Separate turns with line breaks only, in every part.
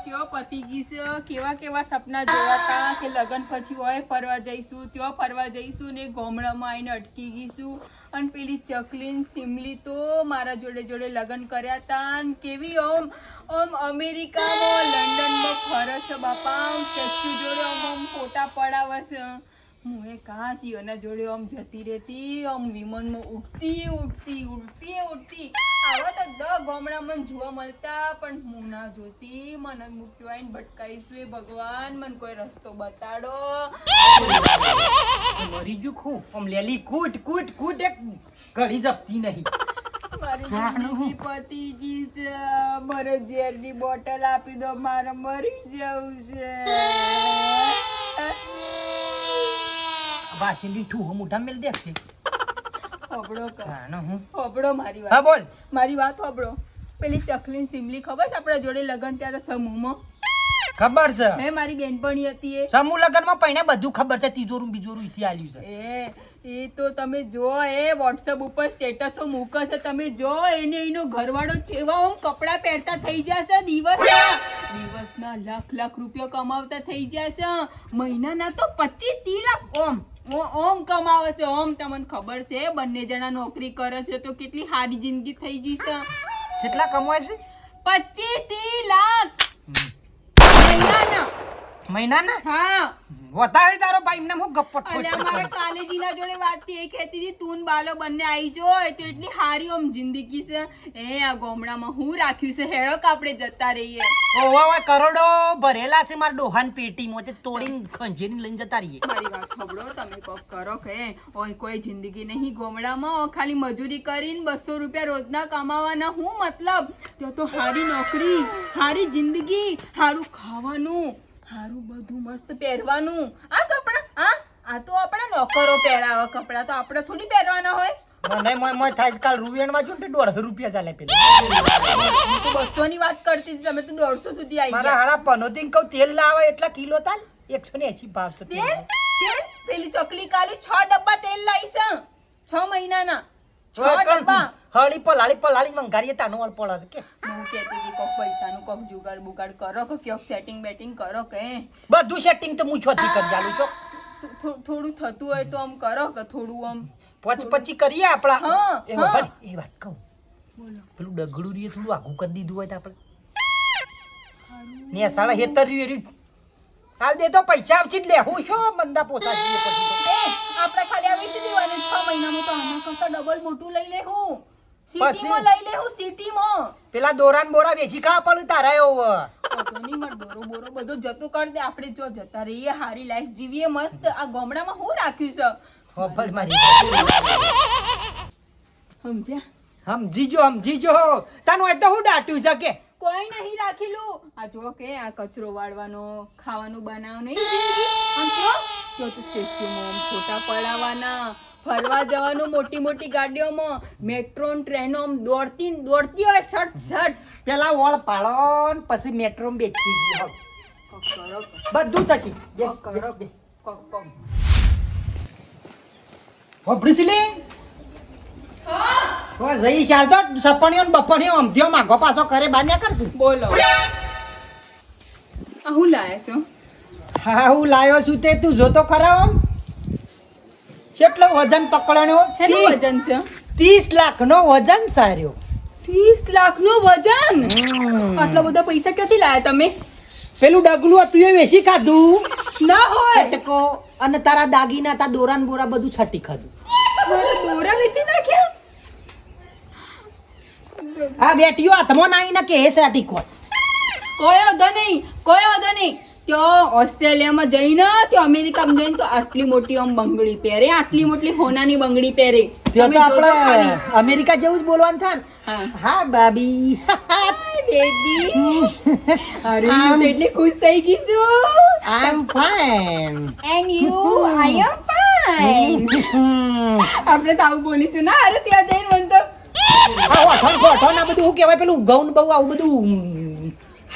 કયો પતી ગઈ છે કેવા કેવા સપના જોયા હતા કે લગન પછી હોય ફરવા જઈશું ત્યાં ફરવા જઈશું ને ગામડામાં આવીને અટકી ગઈશું અને પેલી ચકલીન સિમલી તો મારા જોડે જોડે લગન કર્યા હતા ને કેવી ઓમ અમેરિકામાં લંડનમાં ફરે છે બાપા ટેક્સી જોડે ઓમ ફોટા પડાવે છે હું એ કાશ એના જોડે આમ જતી રહેતી આમ વિમાનમાં ઉડતી આવા તો ગામડામાં જોવા મળતા પણ હું ના જોતી મને મૂક્યો આવીને ભટકાઈશું એ ભગવાન મને કોઈ રસ્તો બતાડો
મરી ગયું ખું આમ લેલી કૂટ એક ઘડી જપતી નહીં
મારી જિંદગી પતિજી છે મારે ઝેરની બોટલ આપી દો મારે મરી જવું છે
વાસીલી ઠૂ મોઢા મેલ દે છે
હોબળો કર
હા હું
હોબળો મારી
હા
વાત
બોલ
મારી વાત હોબળો પેલી ચકલી સિમલી ખબર છે આપણા જોડે લગન ત્યાં સમૂહમાં
ખબર છે
હે મારી બેનપણી હતી એ
સમૂહ લગનમાં પૈને બધું ખબર છે તીજોરું બીજોરું ઈથી આલ્યું છે
એ તો તમે જો એ વોટ્સએપ ઉપર સ્ટેટસો મૂકે છે તમે જો એને એનો ઘરવાળો કેવા ઓમ કપડાં પહેરતા થઈ જશે દિવસના લાખ રૂપિયા કમાવતા થઈ જશે મહિનાના તો 25-30 લાખ ઓમ કમાવે છે ઓમ તમને ખબર છે બંને જણા નોકરી કરે છે તો કેટલી સારી જિંદગી થઈ જશે
કેટલા કમાય છે
25-30 લાખ
મહિનાના
હા
વતાવી તારો ભાઈ એમને હું ગપ્પટ
અલે અમારા કાલેજીના જોડે વાત થી એ કહેતી હતી તું ને બાલો બંને આવી જો તો એટલી હારી ઓમ જિંદગી છે એ આ ગામડામાં હું રાખ્યું છે હેડક આપણે જતા રહીએ
ઓવા કરોડો ભરેલા છે મારા ડોહાન પેટીમાં તે તોડીને ખંજેરી લઈને જતા રહીએ
મારી વાત ખબરો તમે કોક કરો કે ઓય કોઈ જિંદગી નહીં ગામડામાં ખાલી મજૂરી કરીને 200 રૂપિયા રોજના કમાવાના હું મતલબ ત્યાં તો હારી નોકરી હારી જિંદગી હારું ખાવાનું હારું બધું મસ્ત પહેરવાનું આ કપડા આ તો આપણા નોકરો પહેરાવા કપડા તો આપણે થોડી પહેરવાના હોય
મને મોય થાય કાલ રૂપિયામાં જો 150 રૂપિયા ચાલે પેલા
હું તો 200 ની વાત કરતી હતી તમે તો 150 સુધી આવી
મારા હાડા પનોતીન કહું તેલ લાવે એટલા કિલો તાલ 180 ભાવ છે
તેલ પેલી ચોકલી કાલી 6 ડબ્બા તેલ લાવી છે 6 મહિનાના 6 ડબ્બા
હળી પલાળી મંગારીએ તાનો વાળ પડે છે કે
હું કહેતી હતી કોક પૈસાનું કોક જુગાડ બુગાડ કરો કે ક્યાંક સેટિંગ બેટિંગ કરો કે
બધું સેટિંગ તો હું છોથી કરી જાલું છો
થોડું થતું હોય તો આમ કરો કે થોડું આમ
પછી કરીએ આપડા
હા,
એ
હા.
એ વાત કહું પેલું ડગડું રીએ થોડું આઘું કરી દીધું હોય તો આપણે ને સાલા હેતર રીએ હાલ દે તો પૈસા આવશે જ લેવું છો મંદા પોતા છીએ પછી તો
આપણે ખાલી આ વેચી દેવાનું 6 મહિનામાં તો આના કરતા ડબલ મોટું લઈ લેહું
પછી?
સિટીમાં લઈ લેહું સિટીમાં
પેલા દોરાન બોરા વેચી ખાવા પડું તારા એવો
નહીં મત બોરો બધું જતું કરી દે આપણે જો જતા રહીએ હારી લાઈફ જીવીએ મસ્ત આ ગામડામાં હું રાખ્યું છે
ખબર મારી
સમજ્યા
સમજી જો તને હોય તો હું દાટ્યું છે કે
કોઈ નહીં રાખેલું આ જો કે આ કચરો વાળવાનો ખાવાનું બનાવવાનું નહીં જિંદગી આમ તો સ્ટેચ્યુમાં ફોટા પડાવવાના ફરવા જવાનું મોટી મોટી ગાડીઓમાં મેટ્રો ટ્રેનો દોડતી હોય શટ
પેલા વળ પાડો ને પછી મેટ્રો બેચી બધું થશે ભબ્રીસલી જઈ ચાલ તો સપણીઓ ને બપણીઓ અમથીઓ માગો પાછો કરે બાર ને કરતું
બોલો આ હું લાયા છો
હા હું લાયો છું તે તું જોતો ખરા આમ કેટલો વજન પકડવાનો
હેનું વજન છે
30 લાખ નો વજન સાર્યો
30 લાખ નું વજન આટલા બધા પૈસા ક્યાંથી લાયા તમે
પેલું ડગલું હતું એ વેચી ખાધું
ના હોય
ટકો અને તારા દાગીના તા દોરાન બોરા બધું છટી ખાધું
મારા દોરા વેચી નાખ્યા
આ બેટીઓ હાથમાં નાઈને કે હે સાટી કોટ
કોઈ વાંધો નહીં ત્યાં ઓસ્ટ્રેલિયામાં જઈને ત્યાં અમેરિકામાં જઈને તો આટલી મોટી આમ બંગડી પહેરે આટલી મોટી હોનાની બંગડી પહેરે
ત્યાં તો
તમે જોજો
આપણે
ખાલી.
અમેરિકા જેવું જ બોલવાનું થાય ને
હા
હા બાબી
બેબી અરે હું તો એટલી ખુશ થઈ ગઈ છું
I am fine
and you I am fine આપણે તો આવું બોલીશું ના અરે ત્યાં જઈને મને તો
આ બધું શું કહેવાય પેલું ગૌન બહુ આવું બધું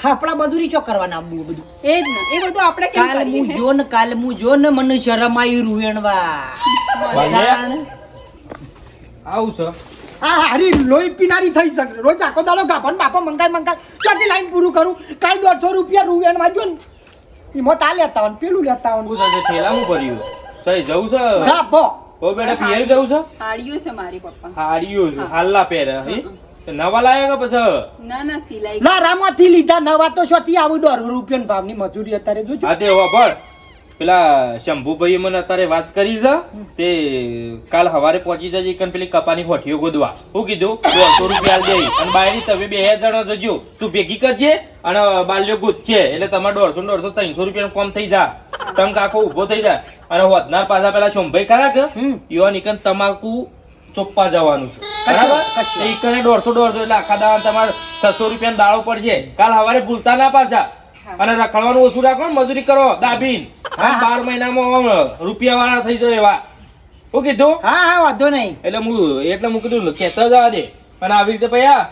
આપણા મજૂરી ચો કરવાના આવું બધું
એ જ ને એ બધું આપણે કેમ કરીએ
કાલ હું જો ને મને શરમ આવી રૂવેણવા
આવું છે
આ હારી લોહી પીનારી થઈ શકે રોજ આખો દાડો ગાભણ બાપો મંગાય ચોથી લાઈન પૂરું કરું કાલ 150 રૂપિયા રૂપિયા વાંચ્યો ને એમાં તા લેતા હોય ને પેલું લેતા હોય
હું સાથે ઠેલામાં ભર્યું સહી જવું છે
ગાભો
ઓ બેટા પિયર જવું છે
હાડિયું છે મારી પપ્પા.
હાડિયું છે હાલના પહેરે હે નવા લાવ્યા કે પછી
ના સિલાઈ
ના રામાંથી લીધા નવા તો શોથી આવું 150 રૂપિયા ભાવની મજૂરી અત્યારે જોજો
હા તે હોભળ પેલા શંભુભાઈએ મને અત્યારે વાત કરી છે તે કાલ સવારે પહોંચી જજે કન પેલી કપાની હોઠીઓ ગોદવા હું કીધું 200 રૂપિયા દે અને બાયરી તમે 2 જણા જજો તું ભેગી કરજે અને બાલ્યો ગોતશે એટલે તમારે 150 300 રૂપિયાનું કામ થઈ જા ટંક આખો ઊભો થઈ જાય અને હોદનાર પાછા પેલા શંભાઈ ખરા કે યો નીકન તમાકુ ચોપ્પા જવાનું છે બરાબર એ કને 150 એટલે આખા દાડા તમારે 600 રૂપિયાનો દાળો પડશે કાલ સવારે ભૂલતા ના પાછા અને રખડવાનું ઓછું રાખો ને મજૂરી કરો દાબીન 12 મહિનામાં રૂપિયા વાળા થઈ જાય એવા હું કીધું
હા વાંધો નહીં
એટલે હું કીધું કેતો જવા દે અને આવી રીતે પૈયા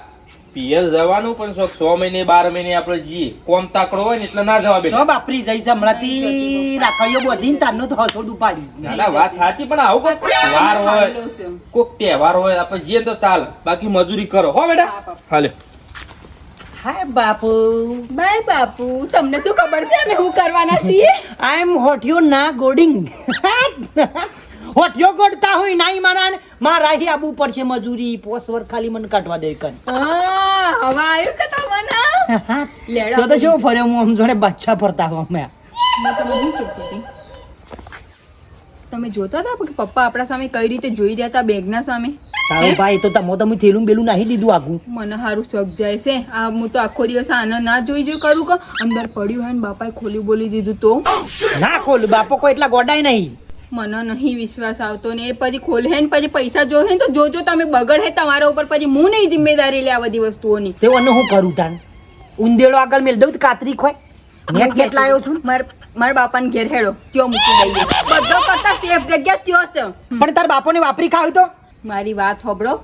પિયર જવાનું પણ 100 મહિને 12 મહિને આપણે જઈએ કોમ તાકડો હોય ને એટલે ના જવા બે
બાપરી જઈશ હમણાંથી રાખડીઓ બધીને તારનો તો હસોડ ઉપાડી
ના વાત સાચી પણ આવું કોઈક વાર હોય કોઈક તહેવાર હોય આપણે જઈએ તો ચાલ બાકી મજૂરી કરો હો બેટા હાલે
હાય બાપુ
બાય બાપુ તમને શું ખબર છે અમે શું કરવાના છીએ
આઈ એમ હોટિયો ના ગોડિંગ હોટિયો ગોડતા હોય નાઈ મારા હી આબુ પડશે મજૂરી પોસવર ખાલી મને કાઢવા દે કન
હા હવે આવ્યું કે તમને લેડો
તો શું ફર્યો હું આમ જોડે બાદશાહ ફરતા હું અમે
મેં તમને શું કહેતી હતી? તમે જોતા હતા કે પપ્પા આપણા સામે કઈ રીતે જોઈ રહ્યા હતા બેગના સામે
સારું ભાઈ તો તમે થેલું બેલું નાહી દીધું આગું
મને સારું શક જાય છે આ હું તો આખો દિવસ આને ના જોઈ કરું કે અંદર પડ્યું હોય ને બાપાએ ખોલી બોલી દીધું તો
ના ખોલ બાપો કોઈ એટલા ગોડાય નહીં
મને નહીં વિશ્વાસ આવતો ને એ પછી ખોલે ને પછી પૈસા જોશે ને તો જોજો તમે બગડે તમારા ઉપર પછી હું નહીં જિમ્મેદારી લે આ બધી વસ્તુઓની
તે હું કરું તાન ઉંદેડો આગળ મેલ દઉં કાતરી ખોય નેટ નેટ લાવ્યો છું
મારા બાપાને ઘેર હેડો ત્યો મૂકી દઈએ બધો કરતા સેફ જગ્યા ત્યો છે
પણ તાર બાપોને વાપરી ખાવ તો
મારી વાત હોબળો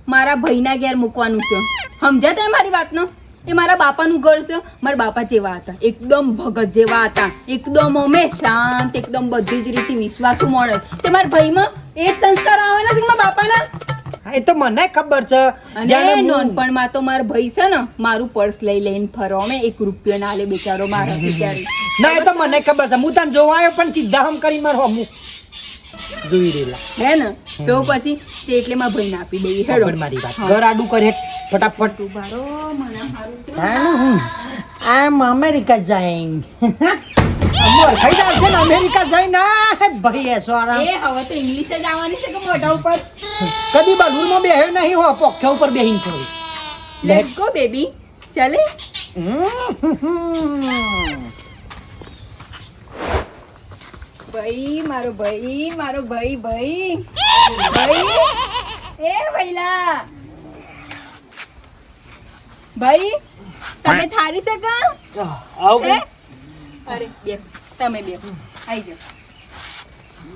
મારા ભાઈના ઘેર મૂકવાનું છે સમજ્યા તમે મારી વાતનો એ મારા બાપાનું ઘર છે મારા બાપા જેવા હતા એકદમ ભગત જેવા હતા એકદમ અમે શાંત એકદમ બધી જ રીતે વિશ્વાસુ મળે તે મારા ભાઈમાં એ જ સંસ્કાર આવવાના છે મારા બાપાના
એ તો મને ખબર છે
અને નોનપણમાં તો મારો ભાઈ છે ને મારું પર્સ લઈ લઈને ફરો અમે 1 રૂપિયો ના લે બેચારો મારા ત્યારે
ના એ તો મને ખબર છે હું તને જોવા આવ્યો પણ સીધા હમ કરી મારો હમું જોઈ રહેલા
હે ને તો પછી તે એટલે મારા ભાઈને આપી દઈએ હેડો
મારી વાત ઘર આડું કરે ફટાફટ
બારો મને હારું છે
આઈ એમ અમેરિકા જઈન અમર ખાઈ જાય છે ને અમેરિકા જઈન આ ભાઈ એ સોરા
એ હવે તો ઇંગ્લિશ જ આવવાની છે કે મોઢા ઉપર
કદી બાલુરમાં બેહ્યો નહીં હો પોખ્યા ઉપર બેહીન થોડી
લેટ્સ ગો બેબી ચાલે ભાઈ મારો ભાઈ એ ભઈલા ભાઈ તમે થારી શકો
આવ
હે? અરે બે તમે બે આઈ જાઓ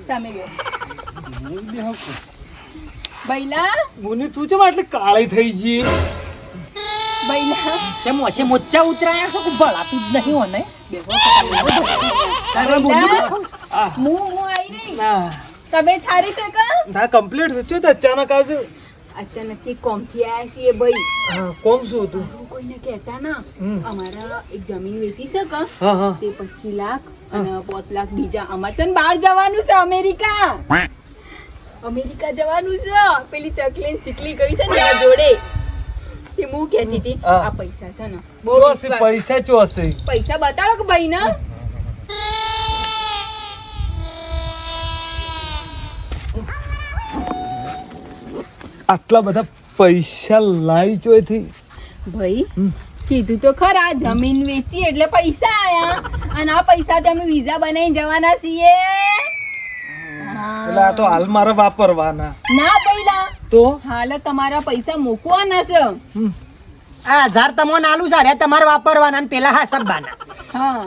તમે બે ભઈલા
મુની તું ચમ એટલે કાળી થઈ ગઈ
ભઈલા
છે મોસે મોચ્ચા ઉતરાયા છો કે ભલાતું જ નહીં હોને તારે
ભઈલા
બોલું
હું આઈ રહી
ના
તમે થારી શકો
ના કમ્પ્લીટ છે તો અચાનક આજ
અચાનક થી કોમથી આયા છીએ ભાઈ
હા કોમ શું હતું
હું કોઈને કહેતા ના અમારા એક જમીન વેચી શકે
હા હા
તે 25 લાખ અને 5 લાખ બીજા અમારે છે ને બહાર જવાનું છે અમેરિકા જવાનું છે પેલી ચકલીન ચીકલી ગઈ છે ને એના જોડે તે હું કહેતી હતી
હા.
આ પૈસા છે ને બહુ
ચોસી
વિશ્વાસ-
પૈસા ચોસી
પૈસા બતાડો કે ભાઈ ના
આટલા બધા પૈસા લાવી ચોથી
ભાઈ કીધું તો ખરા જમીન વેચી એટલે પૈસા આયા અને આ પૈસા અમે વિઝા બનાવીને જવાના છીએ
એટલે આ તો હાલ મારે વાપરવાના
ના પહેલા
તો
હાલ તમારા પૈસા મૂકવાના છે
આ 1000 તમને આલુ છે તમારે વાપરવાના ને પેલા હા સબ્બાના
હા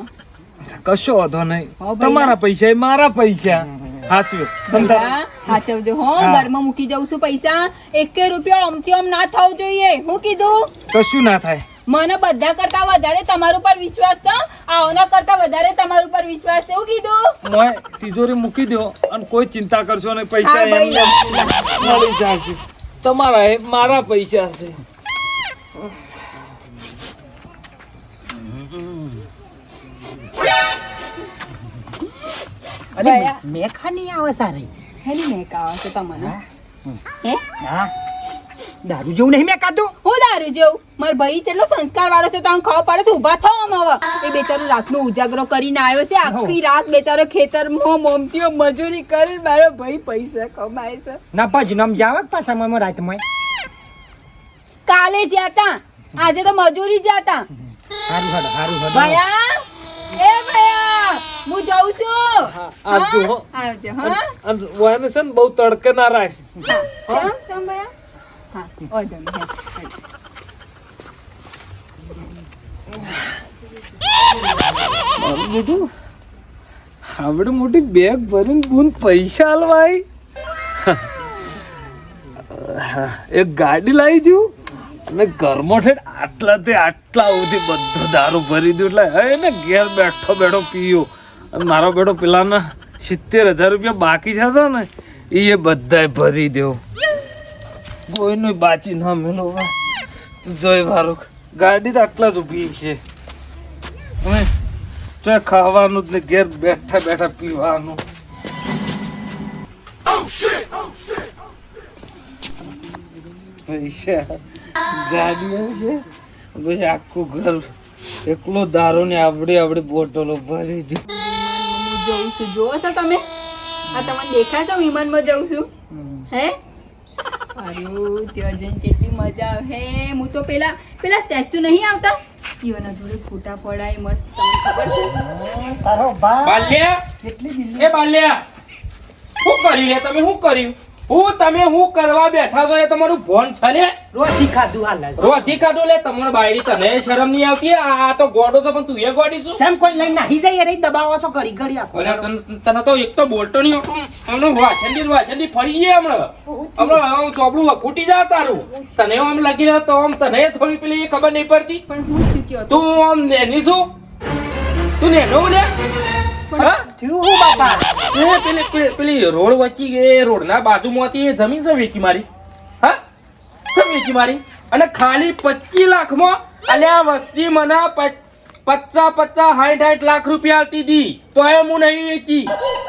કશો વાંધો નહીં
હો ભાઈ.
તમારા પૈસા એ મારા પૈસા સાચું
ભઈલા, સાચવજો હો
હા.
ઘરમાં મૂકી જાઉં છું પૈસા 1 રૂપિયો આમથી આમ ના થવું જોઈએ હું કીધું
કશું ના થાય
મને બધા કરતા વધારે તમારા ઉપર વિશ્વાસ છે આવના કરતા વધારે તમારા ઉપર વિશ્વાસ છે હું કીધું
મોય તિજોરી મૂકી દો અને કોઈ ચિંતા કરશો નહીં પૈસા
હા, ભાઈ,
એમને મળી જશે તમારા એ મારા પૈસા છે.
અરે
ભયા.
મેખા નહીં આવે સારી.
હેની મેક આવે છે તમને હે
હા દારૂ જેવું નહીં મેકાતું.
હું દારૂ જેવું માર ભાઈ કેટલો સંસ્કાર વાળો છે તો આમ ખબર પડે છે ઊભા થો આમ હવે એ બેચારો રાતનો ઉજાગરો કરીને આવ્યો છે આખી રાત બેચારો ખેતરમાં મોમતીઓ મજૂરી કરી મારો ભાઈ પૈસા કમાય છે
ના ભજનમ જાવ પાછા મમ રાતમાં.
કાલે જ્યાં તા આજે તો મજૂરી જ્યાં તા
હારું હડ.
ભયા એ ભયા હું જાઉં છું
હા, આવજો હો.
આવજો હા
અને વાને છે ને બહુ તડકે ના રાખ.
હા કેમ ભયા હા ઓજો ને
મારું બેટું આવડે મોટી બેગ ભરીને બૂન પૈસા આલવા આવી. એક ગાડી લાવી દઉં અને ઘરમાં છે આટલા સુધી બધો દારૂ ભરી દઉં એટલે હે ને ઘેર બેઠો બેઠો પીયો અને મારો બેટો પેલાના 70,000 રૂપિયા બાકી થતા ને એ બધાય ભરી દેવું. કોઈનું બાચી ના મેલો તું જોઈ વારું ગાડી તો આટલા જ ઊભી છે. હવે જો ખાવાનું જ ને ઘેર બેઠા બેઠા પીવાનું. પૈસા ગાડી છે પછી આખું ઘર એકલો દારૂ ને આવડી બોટલો ભરી દઉં.
હું જઉં છું જોવો છો તમે આ તમને દેખાય છે વિમાનમાં જઉં છું હે અરે ત્યાં જઈને કેટલી મજા આવે હે હું તો પેલા સ્ટેચ્યુ નહીં આવતા ઈઓના જોડે ફોટા પડાય મસ્ત તમને ખબર છે
તારો બા
બાલ્યા
કેટલી બિલ્લી.
એ બાલ્યા શું કર્યું લે તમે શું કર્યું તમે શું કરવા બેઠા છો એ તમારું ફોન છે લે
રોટી ખાધું હાલ
રોધી કાઢો લે તમારે બાયડી તને શરમ નહીં આવતી આ તો ગોડો છે પણ તું એ ગોડી છું
સેમ કોઈ લઈને નાહી જાય રે દબાવો છો ઘડી ઘડી આખો.
અરે તને તો એક તો બોલતો નહીં હમણાં વાસંદી ફરી ગયા હમણાં ચોપડું ફૂટી જાય તારું તને આમ લાગી રહ્યો તો આમ તને થોડી પેલી ખબર નહીં પડતી
પણ હું શું કયો
તું આમ નેની છું તું નેનો લે હા
થયું હું બાપા.
એ પેલી રોડ વચ્ચી એ રોડના બાજુમાંથી એ જમીન છે વેચી મારી હા છે વેચી મારી અને ખાલી 25 લાખમાં અલ્યા વસ્તી મને 50-60 લાખ રૂપિયા આલતી દી તો એ હું નહીં વેચી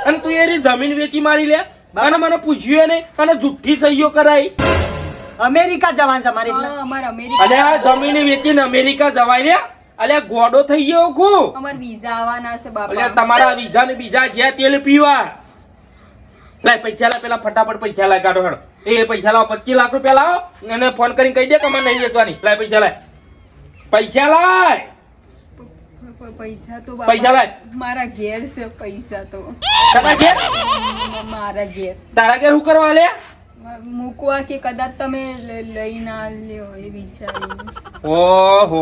અને તું એની જમીન વેચી મારી લે અને મને પૂછ્યું નહીં અને જુઠ્ઠી સહીઓ કરાઈ
અમેરિકા જવાનું છે મારે એટલે.
અમાર અમેરિકા
અલ્યા જમીન વેચીને અમેરિકા જવાય લે અલ્યા ગોડો થઈ ગયો હું
અમાર વિઝા આવવાના છે
અલ્યા
બાપા
તમારા વિઝા ને બીજા જ્યાં તેલ પીવા લાય પૈસા લાય પેલા ફટાફટ પૈસા લાય કાઢો હેડો એ પૈસા લાવો 25 લાખ રૂપિયા લાવો અને ફોન કરીને કહી દે કે મને નહીં વેચવાની લાય પૈસા લાય
પૈસા તો
પૈસા
બાપા
લાય.
મારા ઘેર છે પૈસા તો
તારા ઘેર
મારા ઘેર
તારા ઘેર શું કરવા લે
મૂકવા કે કદાચ તમે લઈ ના લ્યો એ વિચારી
ઓહો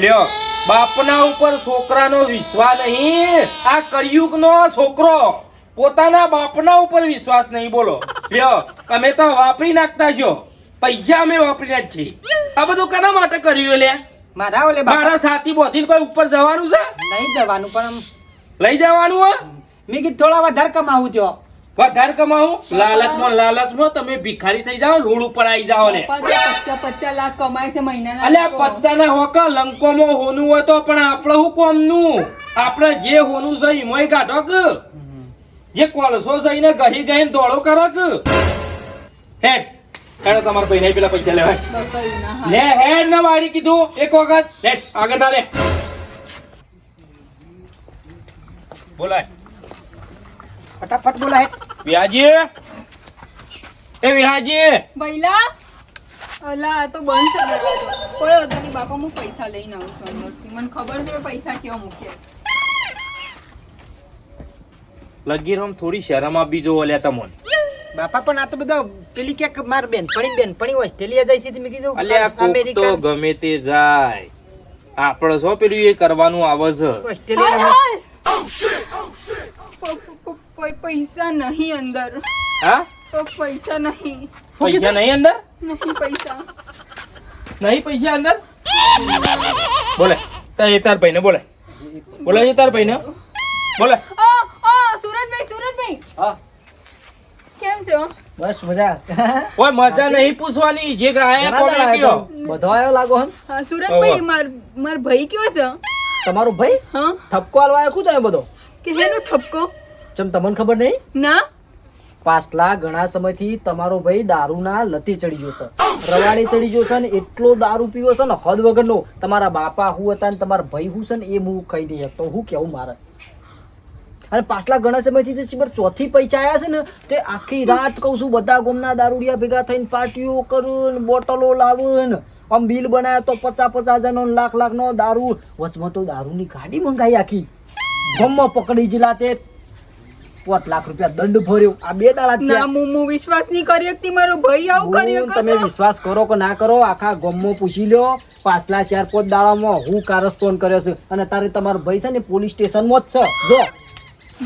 લ્યો બાપના ઉપર છોકરાનો વિશ્વાસ નહીં આ કળિયુગનો છોકરો પોતાના બાપના ઉપર વિશ્વાસ નહીં બોલો લ્યો અમે તો વાપરી નાખતા છો પૈસા અમે વાપરીને જ છીએ આ બધું કના માટે કર્યું લે
મારા ઓલે બાપા
મારા સાથી બોધીને કોઈ ઉપર જવાનું છે
નહીં જવાનું પણ આમ
લઈ જવાનું હો
મેં કીધું થોડા વધારે કમાવું થયો.
વધારે કમાવું લાલચમાં તમે ભિખારી થઈ જાઓ રોડ ઉપર આવી જાઓ લે
50 લાખ કમાય છે મહિનાના
અલ્યા
લોકો.
50 ના હોકા લંકોમાં હોનું હોય તો પણ આપણે શું કોમનું આપણે જે હોનું છે એમાંય કાઢો કે જે કોલસો છે એને ગહી ગઈને દોડો કરો કે હેડ હેડ તમારા ભાઈને પેલા પૈસા લેવાય
બાપા એવું ના હાલે.
લે હેડ ના વાળી કીધું એક વખત હેડ આગળ ના લે બોલાય
ફટાફટ બોલા હે.
વિહાજી એ વિહાજી
ભઈલા અલા આ તો બંધ છે દરવાજો કોઈ હતો નહીં બાપા હું પૈસા લઈને આવું છું અંદરથી મને ખબર છે પૈસા કેવા મૂક્યા
લગીરમ થોડી શરમ આપી જો લે તમને
બાપા પણ આ તો બધા પેલી ક્યાંક માર બેનપણી ઓસ્ટ્રેલિયા જાય છે તો મેં કીધું
અલ્યા કોક તો ગમે તે જાય આપણે શું પેલું એ કરવાનું આવે છે
ઓસ્ટ્રેલિયા
પૈસા નહીં અંદર
હા
પૈસા નહીં
પૈસા નહીં અંદર
નહીં પૈસા
નહીં પૈસા અંદર બોલે તાર ભાઈને બોલે તાર ભાઈને બોલે
સુરજભાઈ
હા
કેમ છો
બસ મજા
કોઈ મજા નહીં પૂછવાની જે ગાયા
ઘણા દાડા
કોમેન્ટ કયો
આવ્યો. બધો આવ્યો લાગો હન
હા, સુરતભાઈ માર ભાઈ કયો છે?
તમારો ભાઈ
હા,
ઠપકો આલવા આવ્યો કું તમે બધો
કે હેનો ઠપકો?
ચમ તમને ખબર નહીં
ના,
પાછલા ઘણા સમયથી તમારો ભાઈ દારૂના લતી ચડી ગયો છે રવાડી ચડી ગયો છે ને એટલો દારૂ પીવો છે ને હદ વગરનો તમારા બાપા હું હતા ને તમારા ભાઈ હું છે ને એ હું ખાઈ નહીં શકતો હું કેવું મારે અને પાછલા ઘણા સમયથી તો શીબર ચોથી પૈસા આવ્યા છે ને તે આખી રાત કહું છું બધા ગોમના દારૂડિયા ભેગા થઈને પાર્ટીઓ કરું બોટલો લાવું આમ બિલ બનાવ્યો તો 50,000 હજારનો લાખ નો દારૂ વચમાં તો દારૂની ગાડી મંગાવી આખી ગમમાં પકડી જલા તે 5 લાખ રૂપિયા દંડ ભર્યો આ 2 દાડા જ
ના,
થયા.
હું વિશ્વાસ નહીં કરી શકતી. મારો ભાઈ આવું કર્યો
હું તમે વિશ્વાસ કરો કે ના કરો આખા ગામમાં પૂછી લ્યો પાછલા 4-5 દાડામાં હું કારસ્તાન કર્યો છે અને તારે તમારો ભાઈ છે ને પોલીસ સ્ટેશનમાં જ છે જો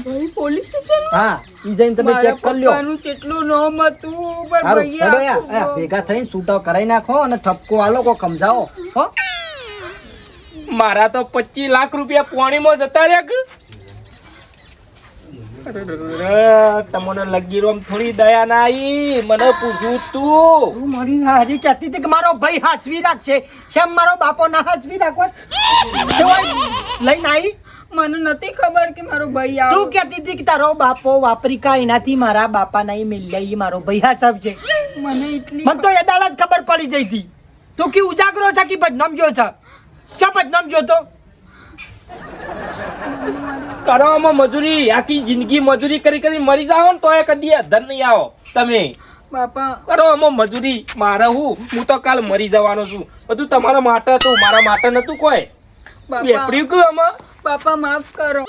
ભાઈ પોલીસ સ્ટેશન?
હા ઈ જઈને તમે ચેક કરી લ્યો
પપ્પાનું કેટલું નામ હતું પણ
સારું
ભૈયા
હેડો યાર, આ ભેગા થઈને છૂટા કરાઈ નાખો અને ઠપકો આલો કો સમજાવો હો
મારા તો 25 લાખ રૂપિયા પાણીમાં જતા રહ્યા કે તમને લગીરોમ થોડી દયા ના આવી મને પૂછ્યું તું
તું મારી હારી કહેતી હતી કે મારો ભાઈ હાચવી રાખશે શેમ મારો બાપો ના હાચવી રાખો લઈને આવી
મને નથી ખબર કે મારો ભાઈ
તું
આવું.
કહેતી હતી કે તારો બાપો વાપરી કા એનાથી મારા બાપા નહીં મિલ્યા ઈ મારો ભાઈ હાચવ છે
મને એટલી
મને તો એ દાડા જ ખબર પડી જઈ હતી તું કે ઉજાગરો છે કે બદનામ જો છે ક્યાં બદનામ જોતો
કરવામાં મજૂરી આખી જિંદગી મજૂરી કરી કરી મરી જાઓ ને તો એ કદી અધર નહીં આવો તમે
બાપા
કરો આમાં મજૂરી મારે હું તો કાલ મરી જવાનો છું બધું તમારા માટે હતું મારા માટે નતું કોઈ
બાપા
બેપડ્યું કે આમાં
બાપા માફ કરો.